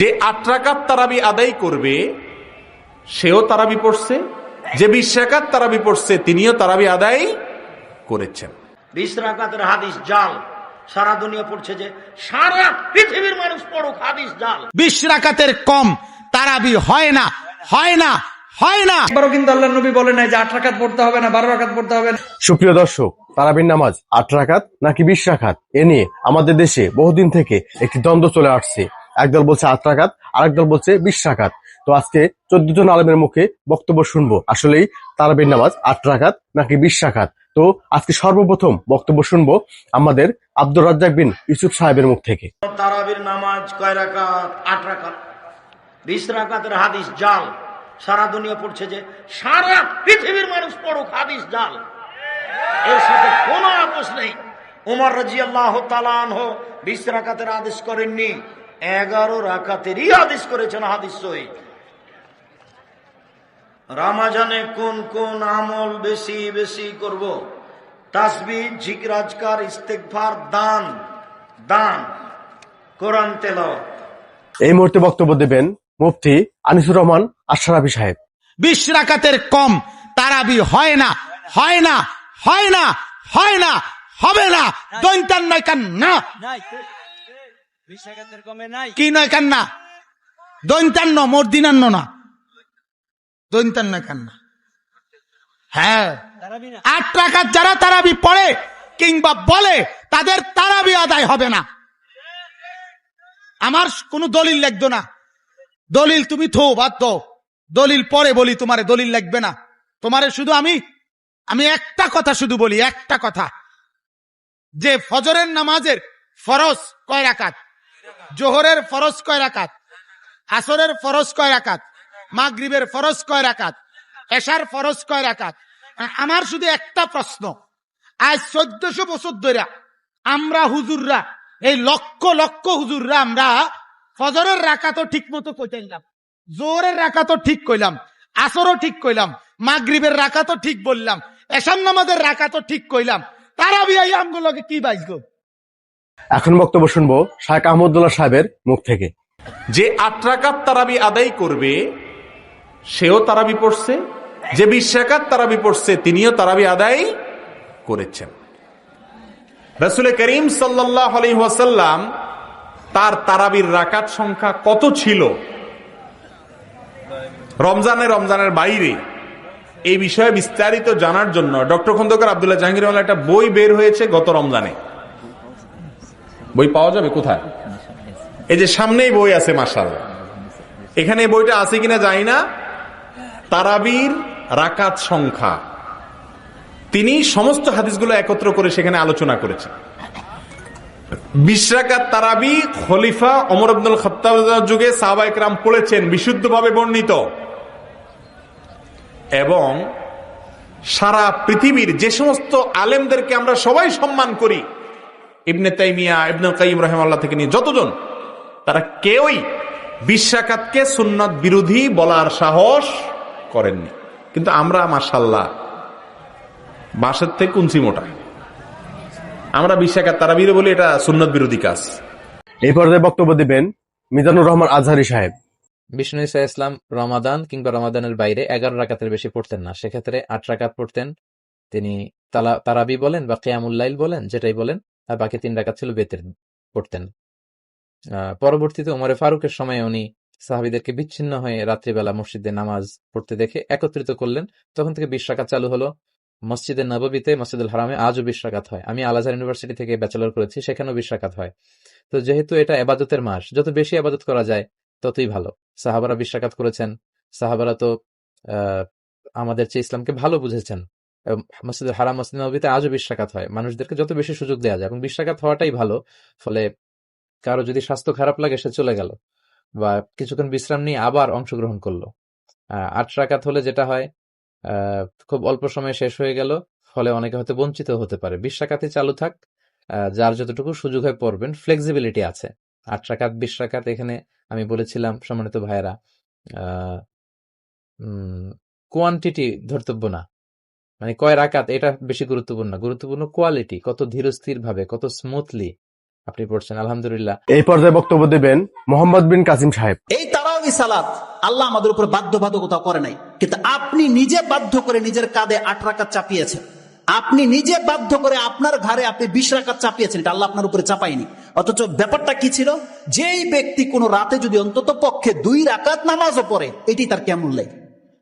যে 8 রাকাত তারাবি আদায় করবে সেও তারাবি পড়ছে, যে 20 রাকাত তারাবি পড়ছে তিনিও তারাবি আদায় করেছেন। 20 রাকাতের হাদিস জাল, সারা দুনিয়া পড়ছে, যে সারা পৃথিবীর মানুষ পড়ুক হাদিস জাল। 20 রাকাতের কম তারাবি হয় না, হয় না, হয় না। এবারও কিন্তু আল্লাহর নবী বলে নাই যে 8 রাকাত পড়তে হবে না, 12 রাকাত পড়তে হবে না। সুপ্রিয় দর্শক, তারাবির নামাজ 8 রাকাত নাকি 20 রাকাত, এ নিয়ে আমাদের দেশে বহুদিন থেকে একটি দ্বন্দ্ব চলে আসছে। একদল বলছে 8 রাকাত, আরেক দল বলছে 20 রাকাত। তো আজকে 14 জন আলেমের মুখে বক্তব্য শুনবো, আসলেই তারাবির নামাজ 8 রাকাত নাকি 20 রাকাত। তো আজকে সর্বপ্রথম বক্তব্য শুনবো আমাদের আব্দুর রাজ্জাক বিন ইউসুফ সাহেবের মুখ থেকে। তারাবির নামাজ কয় রাকাত? 8 রাকাত। 20 রাকাতের হাদিস জাল, সারা দুনিয়া পড়ছে, যে সারা পৃথিবীর মানুষ পড়ুক হাদিস জাল। এর সাথে কোনো আপোষ নেই। ওমর রাদিয়াল্লাহু তাআলা আনহু 20 রাকাতের আদেশ করেননি, 11 রাকাতেরই আদেশ করেছেন, হাদিস সহিহ। রমজানে কোন কোন আমল বেশি বেশি করব? তাসবিহ, জিকির, আজকার, ইস্তেগফার, দান, কোরআন তেলাওয়াত। এই মুহূর্তে বক্তব্য দেবেন মুফতি আনিসুর রহমান আশরাফি সাহেব। 20 রাকাতের কম তারাবি হয় না, হয় না, হয় না, হয় না, হবে না। দৈন্তান নয় কান না, কি নয় কান না, দৈন্তান্ন মর্দিনান্ন না, দৈন্তান নয় কান না। হ্যাঁ, 8 রাকাত যারা তারাবি পড়ে কিংবা বলে তাদের তারাবি আদায় হবে না। আমার কোনো দলিল লাগতো না, দলিল তুমি থো বাদ দাও, দলিল পরে বলি, তোমারে দলিল লাগবে না। তোমারে শুধু আমি একটা কথা শুধু বলি, একটা কথা, যে ফজরের নামাজের ফরজ কয় রাকাত, জোহরের ফরজ কয় রাকাত, আসরের ফরজ কয় রাকাত, মাগরিবের ফরজ কয় রাকাত, এশার ফরজ কয় রাকাত। আমার শুধু একটা প্রশ্ন, আজ 1400 বছর ধরে আমরা হুজুররা, এই লক্ষ লক্ষ হুজুররা, আমরা ফজরের রাকাতও ঠিক মতো কইলাম, জোহরের রাকাতও ঠিক কইলাম, আসরও ঠিক কইলাম, মাগরিবের রাকাতও ঠিক বললাম, এশার নামাজের রাকাতও ঠিক কইলাম, তারাবি আমগুলোকে কি বাইজগো? এখন বক্তব্য শুনবো শাইখ আহমদুল্লাহ সাহেবের মুখ থেকে। যে 8 রাকাত তারাবি আদায় করবে সেও তারাবি পড়ছে, যে 20 রাকাত তারাবি পড়ছে তিনিও তারাবি আদায় করেছেন। রাসূল করিম সাল্লাল্লাহু আলাইহি ওয়াসাল্লাম তার তারাবির রাকাত সংখ্যা কত ছিল রমজানের বাইরে, এই বিষয়ে বিস্তারিত জানার জন্য ডক্টর খন্দকার আব্দুল্লাহ জাহাঙ্গীর একটা বই বের হয়েছে গত রমজানে। বই পাওয়া যাবে কোথায়? এই যে সামনেই বই আছে, মাশাআল্লাহ। এখানে এই বইটা আছে কিনা জানি না। তারাবির রাকাত সংখ্যা তিনি সমস্ত হাদিসগুলো একত্র করে সেখানে আলোচনা করেছেন। 20 রাকাত তারাবি খলিফা ওমর ইবনুল খাত্তাবের যুগে সাহাবায়ে কেরাম পড়েছেন, বিশুদ্ধভাবে বর্ণিত। এবং সারা পৃথিবীর যে সমস্ত আলেমদেরকে আমরা সবাই সম্মান করি, ইবনে তাইমিয়া, ইবনুল কাইয়িম রাহিমাহুল্লাহ থেকে নিয়ে যতজন, তারা কেউই 20 রাকাতকে সুন্নাত বিরোধী বলার সাহস করেননি। কিন্তু আমরা মাশাআল্লাহ বাসের থেকে কুঞ্চি মোটা, আমরা 20 রাকাত তারাবির বলি এটা সুন্নাত বিরোধী কাজ। এই পর্যায়ে বক্তব্য দিবেন মিজানুর রহমান আজহারী সাহেব। বিষ্ণু ইসা ইসলাম রমাদান কিংবা রমাদানের বাইরে 11 রাকাতের বেশি পড়তেন না, সেক্ষেত্রে 8 রাকাত পড়তেন। তিনি তারাবি বলেন বা কিয়ামুল লাইল বলেন, যেটাই বলেন, আর বাকি 3 রাকাত ছিল বেতের পড়তেন। পরবর্তীতে ওমরে ফারুকের সময় উনি সাহাবীদেরকে বিচ্ছিন্ন হয়ে রাত্রিবেলা মসজিদে নামাজ পড়তে দেখে একত্রিত করলেন। তখন থেকে 20 রাকাত চালু হলো। মসজিদে নববীতে, মসজিদুল হারামে আজও 20 রাকাত হয়। আমি আল আজহার ইউনিভার্সিটি থেকে ব্যাচেলর করেছি, সেখানেও 20 রাকাত হয়। তো যেহেতু এটা ইবাদতের মাস, যত বেশি ইবাদত করা যায় ততই ভালো। সাহাবারা 20 রাকাত করেছেন। সাহাবারা তো আমাদের চেয়ে ইসলামকে ভালো বুঝেছেন। মসজিদুল হারাম, মসজিদ নববীতে আজও 20 রাকাত হয়। মানুষদেরকে যত বেশি সুযোগ দেওয়া যায়, এবং 20 রাকাত হওয়াটাই ভালো। ফলে কারো যদি স্বাস্থ্য খারাপ লাগে, সে চলে গেল বা কিছুক্ষণ বিশ্রাম নিয়ে আবার অংশগ্রহণ করলো। 8 রাকাত হলে যেটা হয়, খুব অল্প সময়ে শেষ হয়ে গেল, ফলে অনেকে হয়তো বঞ্চিত হতে পারে। 20 রাকাতে চালু থাক, যার যতটুকু সুযোগ হয় পড়বেন, ফ্লেক্সিবিলিটি আছে। 8 রাকাত 20 রাকাত, এখানে আমি বলেছিলাম সম্মানিত ভাইয়েরা, কোয়ান্টিটি ধর্তব্য না, মানে কয় রাকাত এটা বেশি গুরুত্বপূর্ণ না, গুরুত্বপূর্ণ কোয়ালিটি, কত ধীরস্থির ভাবে, কত স্মুথলি আপনি পড়ছেন, আলহামদুলিল্লাহ। এই পর্যায়ে বক্তব্য দেবেন মোহাম্মদ বিন কাসিম সাহেব। এই তারাবি সালাত আল্লাহ আমাদের উপর বাধ্যবাধকতা করে নাই, কিন্তু আপনি নিজে বাধ্য করে নিজের কাঁধে 8 রাকাত চাপিয়েছেন। আপনি নিজে বাধ্য করে আপনার ঘরে আপনি 20 রাকাত চাপিয়েছেন, এটা আল্লাহ আপনার উপরে চাপায়নি। অথচ ব্যাপারটা কি ছিল, যেই ব্যক্তি কোনো রাতে যদি অন্তত পক্ষে 2 রাকাত নামাজও পড়ে, এটি তার কেমন লাইন।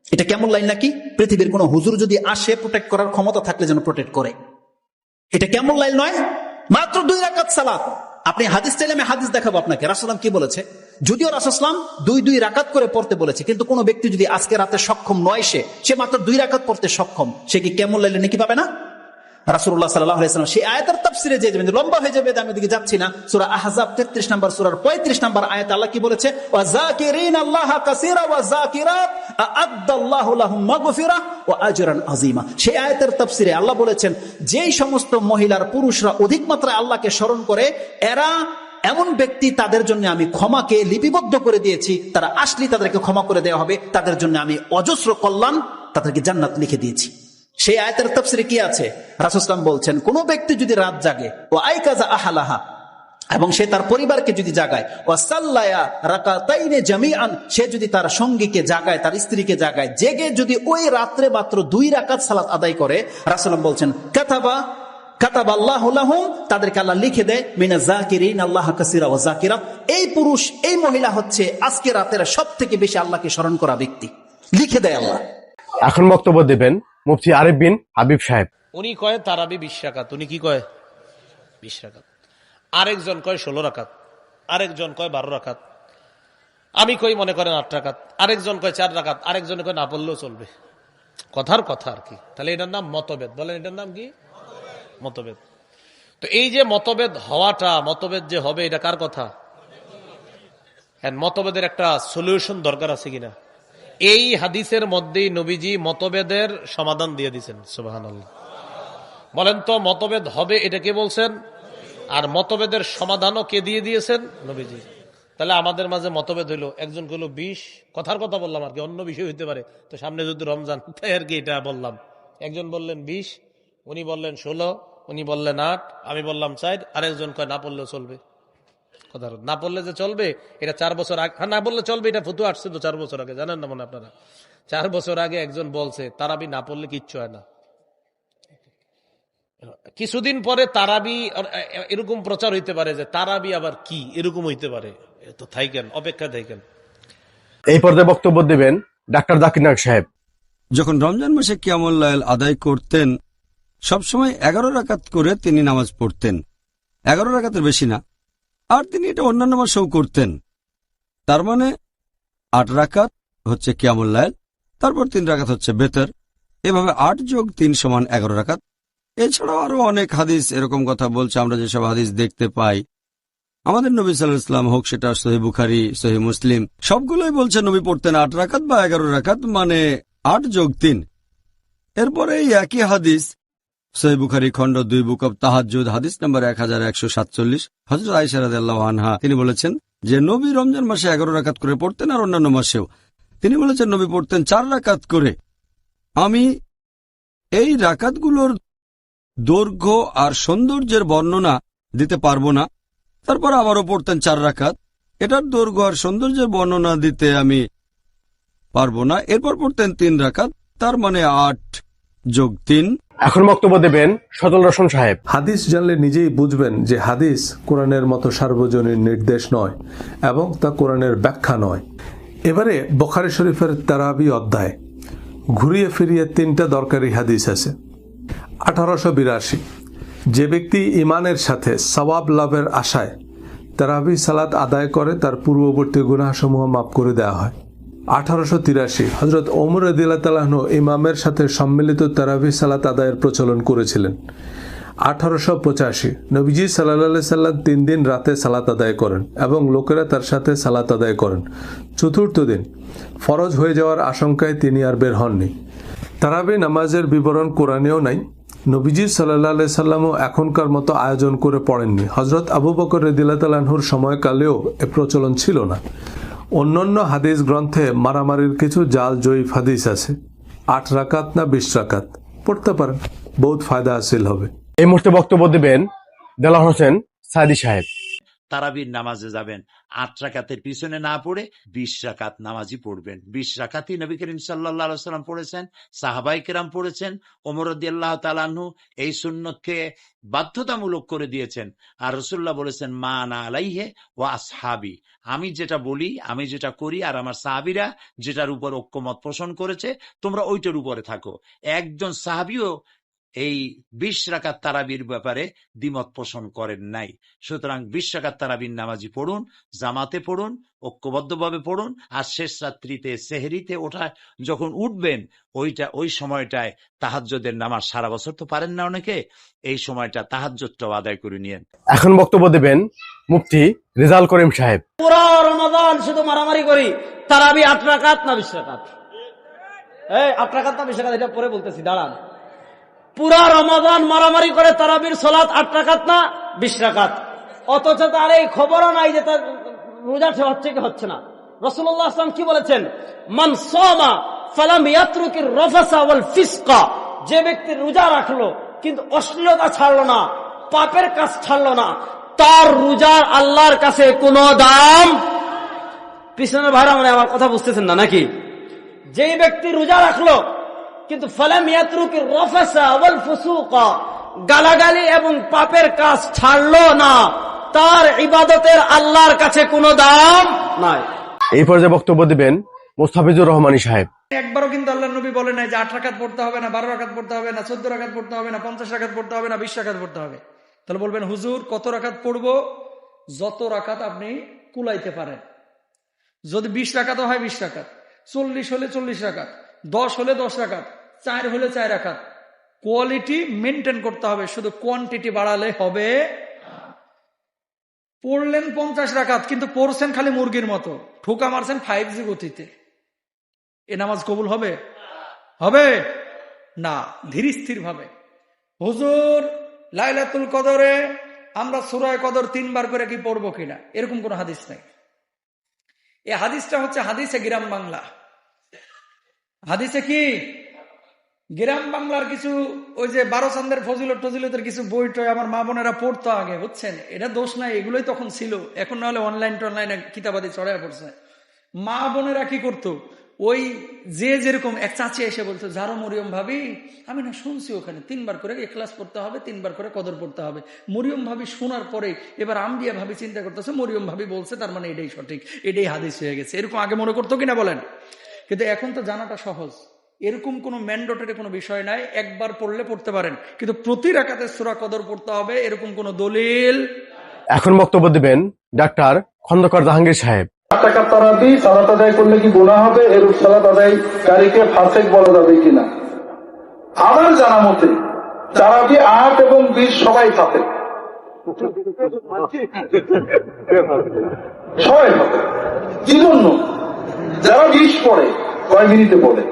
এটা কেমন লাইন নাকি পৃথিবীর কোন হুজুর যদি আসে প্রোটেক্ট করার ক্ষমতা থাকলে যেন প্রোটেক্ট করে। এটা কেমন লাইন নয়, মাত্র 2 রাকাত সালাত। আপনি হাদিস চাইলে আমি হাদিস দেখাবো আপনাকে, রাসূলুল্লাহ কি বলেছে। যদিও রাসূলুল্লাহ 2 রাকাত করে পড়তে বলেছে, কিন্তু কোন ব্যক্তি যদি আজকে রাতে সক্ষম নয়, সে মাত্র 2 রাকাত পড়তে সক্ষম, সে কি কেমন লাইলে নাকি পাবে না? রাসূলুল্লাহ সাল্লাল্লাহু আলাইহি ওয়াসাল্লাম সেই আয়াতের তাফসিরে যে যাবেন, লম্বা হয়ে যাবে, আমি দিকে যাচ্ছি না। সূরা আহজাব 33 নম্বর সূরার 35 নম্বর আয়াতে আল্লাহ কি বলেছে, ওয়া যাকিরিনাল্লাহা কাসীরা ওয়া যাকিরাত আ'আদ্দাল্লাহু লাহুম মাগফিরাহ ওয়া আজরান আযীমা। সেই আয়াতের তাফসিরে আল্লাহ বলেছেন, যেই সমস্ত মহিলার পুরুষরা অধিক মাত্রায় আল্লাহকে স্মরণ করে, এরা এমন ব্যক্তি, তাদের জন্য আমি ক্ষমাকে লিপিবদ্ধ করে দিয়েছি, তারা আসলে তাদেরকে ক্ষমা করে দেওয়া হবে, তাদের জন্য আমি অজস্র কল্যাণ, তাদেরকে জান্নাত লিখে দিয়েছি। সেই আয়াতের তাফসিরে কি আছে, রাসূল সাল্লাল্লাহু আলাইহি ওয়াসাল্লাম বলছেন, কোন ব্যক্তি যদি রাত জাগে ও আইকাজা আহলাহা, এবং সে তার পরিবারকে যদি জাগায়, ওয়া সাল্লায়া রাকাতাইনে জামিআন, সে যদি তার সঙ্গীকে জাগায়, তার স্ত্রীকে জাগায়, জেগে যদি ওই রাত্রে মাত্র 2 রাকাত সালাত আদায় করে, রাসূলুল্লাহ বলছেন কাতাবাল্লাহু লাহুম, তাদেরকে আল্লাহ লিখে দেয় মিনাজ যাকিরিন আল্লাহ কাসীরা ওয়া যাকিরাত। এই পুরুষ, এই মহিলা হচ্ছে আজকে রাতের সবথেকে বেশি আল্লাহকে স্মরণ করা ব্যক্তি, লিখে দেয় আল্লাহ। এখন বক্তব্য দেবেন মুফতি আরিফ বিন হাবিব সাহেব। উনি কয় তারাবি 20 রাকাত, উনি কি কয় 20 রাকাত, আরেকজন কয় 16 রাকাত, আরেকজন কয় 12 রাকাত, আমি কই মনে করেন 8 রাকাত, আরেকজন কয় 4 রাকাত, আরেকজন কয় না পড়লেও চলবে। কথার কথা আর কি। তাহলে এটার নাম মতভেদ। বলেন এটার নাম কি? মতভেদ। তো এই যে মতভেদ হওয়াটা, মতভেদ যে হবে, এটা কার কথা? মতভেদের একটা সলিউশন দরকার আছে কিনা? এই হাদিসের মধ্যেই নবীজি মতভেদের সমাধান দিয়ে দিয়েছেন। সুবহানাল্লাহ। বলেন তো মতভেদ হবে এটা কে বলছেন? আর মতভেদের সমাধানও কে দিয়ে দিয়েছেন? নবীজি। তাহলে আমাদের মাঝে মতভেদ হইলো, একজন কইলো 20, কথার কথা বললাম আর কি, অন্য বিষয় হইতে পারে, তো সামনে যদি রমজান, তাই আর কি এটা বললাম। একজন বললেন 20, উনি বললেন 16, উনি বললেন 8, আমি বললাম 4, আরেকজন কয় না পড়লেও চলবে। কথা না পড়লে যে চলবে, এটা 4 বছর আগে, না বললে চলবে, এটা ফতোয়া আসছে তো 4 বছর আগে, জানেন না মনে আপনারা? 4 বছর আগে একজন বলছে তারাবি না পড়লে কিচ্ছু হয় না। কিছুদিন পরে তারাবি এরকম প্রচার হইতে পারে যে তারাবি আবার কি, এরকম হইতে পারে। তো থাইকেন, অপেক্ষা থাইকেন। এই পর্যায়ে বক্তব্য দেবেন ডাক্তার জাকির নায়েক সাহেব। যখন রমজান মাসে কিয়ামুল লাইল আদায় করতেন, সবসময় 11 রাকাত করে তিনি নামাজ পড়তেন, 11 রাকাতের বেশি না। আর তিনি এটা অন্যান্য মাসেও করতেন। তার মানে 8 রাকাত হচ্ছে কিয়ামুল লাইল, তারপর 3 রাকাত হচ্ছে বেতর, এভাবে 8 যোগ 3 সমান 11 রাকাত। এছাড়াও আরো অনেক হাদিস এরকম কথা বলছে। আমরা যেসব হাদিস দেখতে পাই, আমাদের নবী সাল্লাল্লাহু আলাইহি ওয়াসাল্লাম হোক, সেটা সহিহ বুখারী, সহিহ মুসলিম, সবগুলোই বলছে নবী পড়তেন 8 রাকাত বা 11 রাকাত, মানে 8 যোগ 3। এরপরে এই একই হাদিস সহিহ বুখারী খণ্ড 2 বুক অব তাহাজ্জুদ হাদিস নাম্বার 1147, হযরত আয়েশা রাদিয়াল্লাহু আনহা তিনি বলেছেন যে নবী রমজান মাসে 11 রাকাত করে পড়তেন, আর অন্যান্য মাসেও তিনি বলেছেন নবী পড়তেন 4 রাকাত করে। আমি এই রাকাতগুলোর দৈর্ঘ্য আর সৌন্দর্যের বর্ণনা দিতে পারবো না। তারপর আবারও পড়তেন 4 রাকাত, এটার দৈর্ঘ্য আর সৌন্দর্যের বর্ণনা দিতে আমি পারবো না। এরপর পড়তেন 3 রাকাত, তার মানে 8 যোগ 3। এখন বক্তব্য দেবেন সজল রোশন সাহেব। হাদিস জানলে নিজেই বুঝবেন যে হাদিস কোরআনের মতো সার্বজনীন নির্দেশ নয় এবং তা কোরআনের ব্যাখ্যা নয়। এবারে বুখারী শরীফের তারাবি অধ্যায় ঘুরিয়ে ফিরিয়ে 3টা দরকারি হাদিস আছে। 1882, যে ব্যক্তি ইমানের সাথে সওয়াব লাভের আশায় তারাবি সালাত আদায় করে, তার পূর্ববর্তী গুনাহসমূহ মাফ করে দেওয়া হয়। 1883, হযরত ওমর রাদিয়াল্লাহু তাআলা আনহু ইমামের সাথে সম্মিলিত তারাবি সালাত আদায়ের প্রচলন করেছিলেন। 1885, নবীজি সাল্লাল্লাহু আলাইহি সাল্লাম 3 দিন রাতে সালাত আদায় করেন এবং লোকেরা তার সাথে সালাত আদায় করেন। চতুর্থ দিন ফরজ হয়ে যাওয়ার আশঙ্কায় তিনি আর বের হননি। তারাবি নামাজের বিবরণ কোরআনেও নাই। নবীজি সাল্লাল্লাহু আলাইহি সাল্লামও এখনকার মতো আয়োজন করে পড়েননি। হযরত আবু বকর রাদিয়াল্লাহু তাআলা আনহুর সময়কালেও এ প্রচলন ছিল না। অন্যান্য হাদিস গ্রন্থে মারামারির কিছু জাল জয়ীফ হাদিস আছে। 8 রাকাত না 20 রাকাত পড়তে পারেন, বহুত ফায়দা হাসিল হবে। এই মুহূর্তে বক্তব্য দেবেন দেলাওয়ার হোসেন সাঈদী সাহেব। তারাবির নামাজে যাবেন, 8 রাকাতের পিছনে না পড়ে 20 রাকাত নামাজই পড়বেন। 20 রাকাতই নবী করিম সাল্লাল্লাহু আলাইহি ওয়াসাল্লাম পড়েছেন, সাহাবায়ে কেরাম পড়েছেন, ওমর রাদিয়াল্লাহু তাআলা আনহু এই সুন্নতকে বাধ্যতামূলক করে দিয়েছেন। আর রাসূলুল্লাহ বলেছেন, মা আনা আলাইহি ওয়া আসহাবি, আমি যেটা বলি, আমি যেটা করি, আর আমার সাহাবীরা যেটার উপর ঐক্যমত পোষণ করেছে, তোমরা ওইটার উপরে থাকো। একজন সাহাবীও এই 20 রাকাত তারাবির ব্যাপারে দ্বিমত পোষণ করেন নাই। সুতরাং 20 রাকাত তারাবির নামাজি পড়ুন, জামাতে পড়ুন, ঐক্যবদ্ধভাবে পড়ুন। আর শেষ রাত্রিতে সেহরিতে ওঠা যখন উঠবেন, ওই সময়টায় তাহাজ্জুদের নামাজ, সারা বছর তো পারেন না অনেকে, এই সময়টা তাহাজ্জুদটাও আদায় করে নিয়েন। এখন বক্তব্য দেবেন মুফতি রেজাউল করিম সাহেব। পুরো রমাদান শুধু মারামারি করি, তারাবি 8 রাকাত না 20 রাকাত? 8 রাকাত না 20 রাকাত, এটা পরে বলতেছি, দাঁড়ান। পুরা রমাদান মারামারি করে তারাবির সালাত 8 রাকাত না 20 রাকাত, অথচ তার এই খবরও নাই যে তার রোজা হচ্ছে কি হচ্ছে না। রাসূলুল্লাহ সাল্লাল্লাহু আলাইহি ওয়াসাল্লাম কি বলেছেন? মান সামা ফালাম ইয়াতরুকির রাফাসা ওয়াল ফিসকা, যে ব্যক্তি রোজা রাখলো কিন্তু অশ্লীলতা ছাড়লো না, পাপের কাজ ছাড়লো না, তার রোজার আল্লাহর কাছে কোনো দাম। পিছনের ভাইরা মানে আমার কথা বুঝতেছেন না নাকি? যেই ব্যক্তি রোজা রাখলো কিন্তু ফালাম ইয়াতরুকির রাফাসা ওয়াল ফুসুকা, গালাগালি এবং পাপের কাজ ছাড়লো না, তার ইবাদতের আল্লাহর কাছে কোনো দাম নাই। এই পর্যায়ে বক্তব্য দিবেন মুস্তাফিজুর রহমানী সাহেব। একবারও কিন্তু আল্লাহ নবী বলে নাই যে 8 রাকাত পড়তে হবে না, 12 রাকাত পড়তে হবে না, 14 রাকাত পড়তে হবে না, 50 রাকাত পড়তে হবে না, 20 রাকাত পড়তে হবে। তাহলে বলবেন, হুজুর কত রাকাত পড়বো? যত রাকাত আপনি কুলাইতে পারেন। যদি 20 রাকাতও হয় 20 রাকাত, 40 হলে 40 রাকাত, 10 হলে 10 রাকাত, 4 হলে 4 রাকাত। কোয়ালিটি মেনটেন করতে হবে, শুধু কোয়ান্টিটি বাড়ালে হবে। পড়লেন 50 রাকাত কিন্তু পড়ছেন খালি মুরগির মতো, ঠোকা মারছেন 5G গতিতে, এ নামাজ কবুল হবে? হবে না। ধীর স্থির ভাবে, হুজুর লাইলাতুল কদরে আমরা সূরা কদর 3 বার করে কি পড়বো কিনা, এরকম কোন হাদিস নাই। এই হাদিসটা হচ্ছে হাদিসে গ্রাম বাংলা। হাদিসে কি গ্রাম বাংলার কিছু ওই যে 12 চান্দের ফজিলতের কিছু বই টই আমার মা বোনেরা পড়তো আগে, বুঝছেন? এটা দোষ নাই, এগুলোই তখন ছিল। এখন না হলে অনলাইনে কিতাবাদি চড়াই পড়ছে। মা বোনেরা কি করতো, ওই যে যেরকম এক চাচি এসে বলতো, যারো মরিয়ম ভাবি, আমি না শুনছি ওখানে 3 বার করে ইখলাস পড়তে হবে, 3 বার করে কদর পড়তে হবে। মরিয়ম ভাবি শোনার পরে এবার আম্বিয়া ভাবি চিন্তা করতেছে, মরিয়ম ভাবি বলছে, তার মানে এটাই সঠিক, এটাই হাদিস হয়ে গেছে। এরকম আগে মনে করতো কিনা বলেন? কিন্তু এখন তো জানাটা সহজ, এরকম কোনো ম্যান্ডেটরি কোনো বিষয় নাই। একবার পড়লে পড়তে পারেন, কিন্তু প্রতি রাকাতে সূরা কদর পড়তে হবে, এরকম কোনো দলিল। এখন বক্তব্য দিবেন ডাক্তার খন্দকার জাহাঙ্গীর সাহেব। 8 রাকাত তারাবি সালাত আদায় করলে কি গুনাহ হবে? এরূপ সালাত আদায়কারীকে ফাসিক বলা যাবে কিনা? আমার জানা মতে তারাবি 8 এবং 20 সবাই ফাসিক, সবাই ফাসিক। কি জন্য? যারা 20 পড়ে, কয় মিনিটে পড়ে,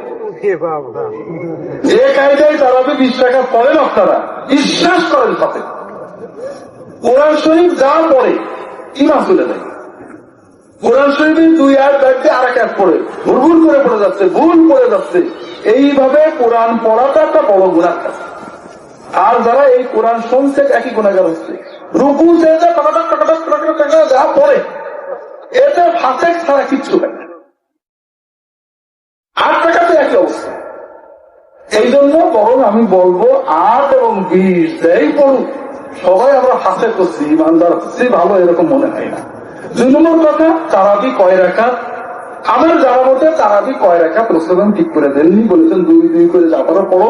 যে কায়দায় তারাবি 20 রাকাত পড়েন আপনারা বিশ্বাস করেন ফাসিক। কোরআন শরীফ যা পড়ে ইমাম তুলে দেয়। কোরআন শরীফের 2 আয়াত দেখতে আর 1 আয়াত পড়ে ভুল করে পড়ে যাচ্ছে, ভুল পড়ে যাচ্ছে। এইভাবে কোরআন পড়াটা একটা বড় গুনাহ। আর যারা এই কোরআন শুনছে একই গুনাহগার হচ্ছে। রুকু সেজদা টাকা যা পড়ে, এতে ফাসিক ছাড়া কিচ্ছু হয় না। 8 টাকাতে একই অবস্থা। এই জন্য বরং আমি বলবো 8 এবং 20 যাই পড়ুক, সবাই আমরা ফাসিক করছি, ইমানদার হচ্ছে ভালো, এরকম মনে হয় না। 2 নম্বর কথা, তারাবি কয় রাকাত? আমার জানা মতে তারাবি কয় রাকাত রাসূলুল্লাহ ঠিক করে দেননি, বলেছেন 2 করে যা পারো পড়ো।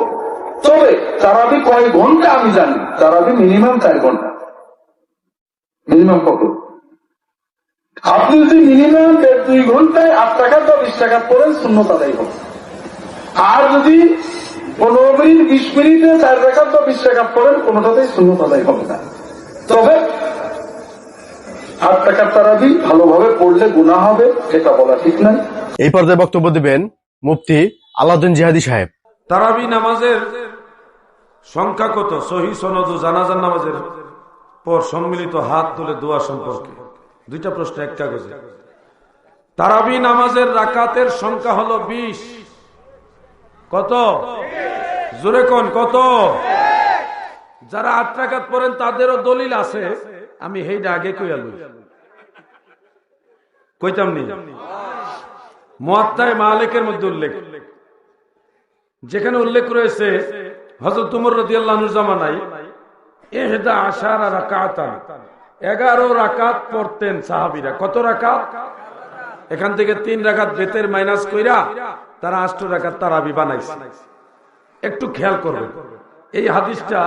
তবে তারাবি কয় ঘন্টা আমি জানি, তারাবি মিনিমাম 4 ঘন্টা। মিনিমাম কত? আপনি যদি মিনিমাম 2 ঘন্টায় 8 রাকাত বা 20 রাকাত পড়েন, সুন্নত আদায় হবে। আর যদি 15 মিনিট 20 মিনিটে 4 রাকাত বা 20 রাকাত পড়েন, কোনোটাতেই সুন্নত আদায় হবে না। তবে 8 টাকার তারাবি ভালোভাবে পড়লে গুনাহ হবে, এটা বলা ঠিক নাই। এই পর্যায়ে বক্তব্য দিবেন মুফতি আলাউদ্দিন জিহাদি সাহেব। তারাবি নামাজের সংখ্যা কত? সহিহ সনদ ও জানাজার নামাজের পর সম্মিলিত হাত তুলে দোয়া সম্পর্কে 2টা প্রশ্ন এক কাগজে। তারাবি নামাজের রাকাতের সংখ্যা হলো 20। কত? জোরে কোন কত? যারা 8 রাকাত পড়েন তাদেরও দলিল আছে, আমি হেইটা আগে কইয়া লই। কইতাম নি? মুয়াত্তায়ে মালিকের মধ্যে উল্লেখ, যেখানে উল্লেখ রয়েছে হযরত ওমর রাদিয়াল্লাহু আনহুর জামানায় 11 রাকাতান, 11 রাকাত পড়তেন সাহাবীরা। কত রাকাত? এখান থেকে 3 রাকাত বেতের মাইনাস কইরা তারা 8 রাকাত তারাবি বানাইছে। একটু খেয়াল করবেন, এই হাদিসটা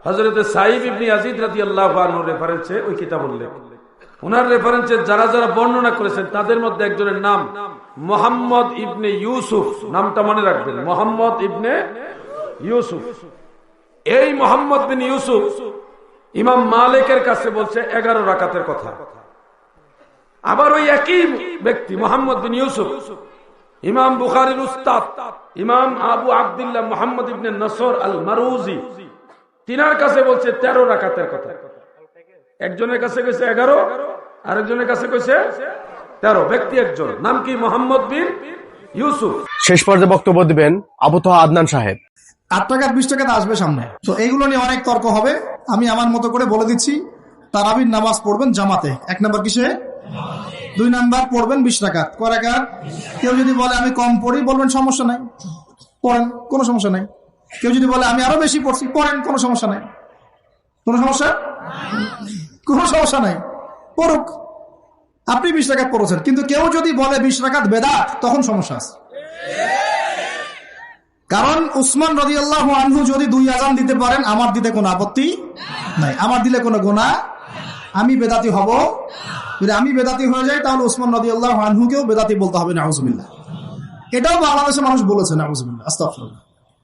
হযরত সাঈদ ইবনে ইয়াজিদ রাদিয়াল্লাহু আনহু রেফারেন্সে ওই কিতাব উল্লেখ। ওনার রেফারেন্সে যারা যারা বর্ণনা করেছেন তাদের মধ্যে একজনের নাম মুহাম্মদ ইবনে ইউসুফ, নামটা মনে রাখবেন, মুহাম্মদ ইবনে ইউসুফ। এই মুহাম্মদ বিন ইউসুফ ইমাম মালিকের কাছে বলছে 11 রাকাতের কথা। আবার ওই একই ব্যক্তি মুহাম্মদ বিন ইউসুফ ইমাম বুখারীর উস্তাদ ইমাম আবু আব্দুল্লাহ মুহাম্মদ ইবনে নসর আল মারুজি, তিনার কাছে বলছে 13 রাকাতের কথা। একজনের কাছে কইছে 11, আরেকজনের কাছে কইছে 13। ব্যক্তি একজন, নাম কি? মুহাম্মদ বিন ইউসুফ। শেষ পর্যায়ে বক্তব্য দিবেন আবু তোহা আদনান সাহেব। 8 টাকাত 20 টাকাতে আসবে সামনে, তো এইগুলো নিয়ে অনেক তর্ক হবে। আমি আমার মতো করে বলে দিচ্ছি, তারাবির নামাজ পড়বেন জামাতে। 1 নাম্বার কিসে? 2 নাম্বার পড়বেন 20 টাকাত। কয় রাকাত? কেউ যদি বলে আমি কম পড়ি, বলবেন সমস্যা নাই, পড়েন, কোনো সমস্যা নাই। কেউ যদি বলে আমি আরো বেশি পড়ছি, পড়েন, কোনো সমস্যা নাই। কোনো সমস্যা? কোনো সমস্যা নাই, পড়ুক। আপনি 20 টাকাত পড়েছেন, কিন্তু কেউ যদি বলে 20 টাকাত বেদাত, তখন সমস্যা আছে। কারণ উসমান রাদিয়াল্লাহু আনহু যদি 2 আযান দিতে পারেন, আমার দিতে কোনো আপত্তি নাই, আমার দিলে কোনো গুনাহ, আমি বেদাতি হব। যদি আমি বেদাতি হয়ে যাই, তাহলে উসমান রাদিয়াল্লাহু আনহুকেও বেদাতি বলতে হবে, নাউজুবিল্লাহ। এটাও বাংলাদেশের মানুষ বলেছে, নাউজুবিল্লাহ, আস্তাগফিরুল্লাহ।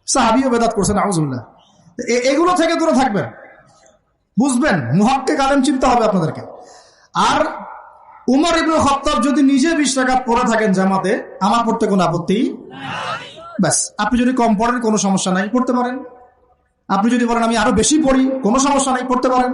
সাহাবীও বেদাত করছেন, নাউজুবিল্লাহ। এগুলো থেকে দূরে থাকবেন, বুঝবেন, মুহাক্কিক আলেম চিন্তা হবে আপনাদেরকে। আর উমর ইবনে খাত্তাব যদি নিজে 20 রাকাত পড়ে থাকেন জামাতে, আমার পড়তে কোনো আপত্তি ব্যাস। আপনি যদি কম পড়েন, কোনো সমস্যা নাই, পড়তে পারেন। আপনি যদি বলেন আমি আরো বেশি পড়ি, কোনো সমস্যা নাই, পড়তে পারেন।